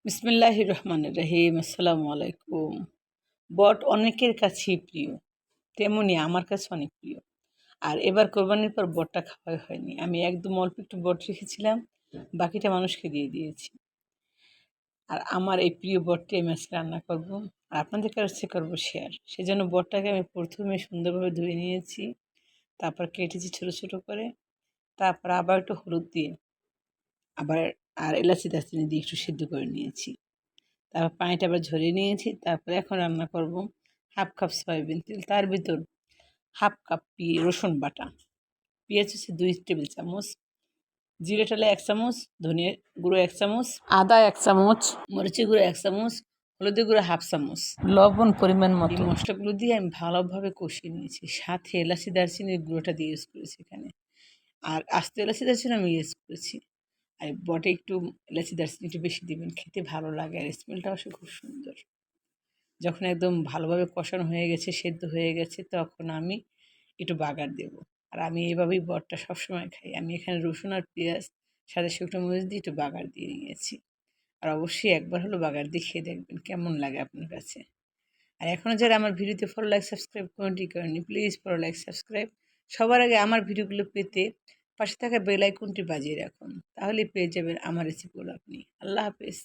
বিসমিল্লাহির রহমানির রহিম। আসসালামু আলাইকুম। বট অনেকের কাছেই প্রিয়, তেমনি আমার কাছে অনেক প্রিয়। আর এবার কোরবানির পর বটটা খাওয়াই হয়নি। আমি একদম অল্প একটু বট রেখেছিলাম, বাকিটা মানুষকে দিয়ে দিয়েছি। আর আমার এই প্রিয় বটটি আমি আজকে রান্না করব, আর আপনাদের কাছে করব শেয়ার। সেজন্য বটটাকে আমি প্রথমে সুন্দরভাবে ধুয়ে নিয়েছি, তারপর কেটেছি ছোট ছোট করে, তারপর আবার একটু হলুদ দিয়ে আবার আর এলাচি দারচিনি দিয়ে একটু সিদ্ধ করে নিয়েছি। তারপর পানিটা আবার ঝরিয়ে নিয়েছি। তারপরে এখন রান্না করব হাফ কাপ সয়াবিন তেল, তার ভিতর হাফ কাপ রসুন বাটা, পেঁয়াজ হচ্ছে 2 টেবিল চামচ, জিরে টালে 1 চামচ, ধনিয়া গুঁড়ো 1 চামচ, আদা 1 চামচ, মরিচের গুঁড়ো 1 চামচ, হলুদের গুঁড়ো হাফ চামচ, লবণ পরিমাণ মতো। এই মশলাগুলো দিয়ে আমি ভালোভাবে কষিয়ে নিয়েছি। সাথে এলাচি দারচিনির গুঁড়োটা দিয়ে ইউজ করেছি এখানে। আর আস্ত এলাচি দারচিনি আমি ইউজ করেছি। আর বটে একটু এলাচি দারচিনি একটু বেশি দিবেন, খেতে ভালো লাগে আর স্মেলটাও আসলে খুব সুন্দর। যখন একদম ভালোভাবে কষানো হয়ে গেছে, সেদ্ধ হয়ে গেছে, তখন আমি একটু বাগার দেব। আর আমি এভাবেই বটটা সবসময় খাই। আমি এখানে রসুন আর পেঁয়াজ সাথে শুকনো মরিচ দিয়ে একটু বাগার দিয়ে নিয়েছি। আর অবশ্যই একবার হলো বাগার দিয়ে খেয়ে দেখবেন কেমন লাগে আপনার কাছে। আর এখনও যারা আমার ভিডিওতে ফলো, লাইক, সাবস্ক্রাইব কোনটি করেনি, প্লিজ ফলো, লাইক, সাবস্ক্রাইব। সবার আগে আমার ভিডিওগুলো পেতে পাশে থাকা বেল আইকনটি বাজিয়ে রাখুন, তাহলে পেয়ে যাবেন আমার রেসিপিগুলো আপনি। আল্লাহ হাফেজ।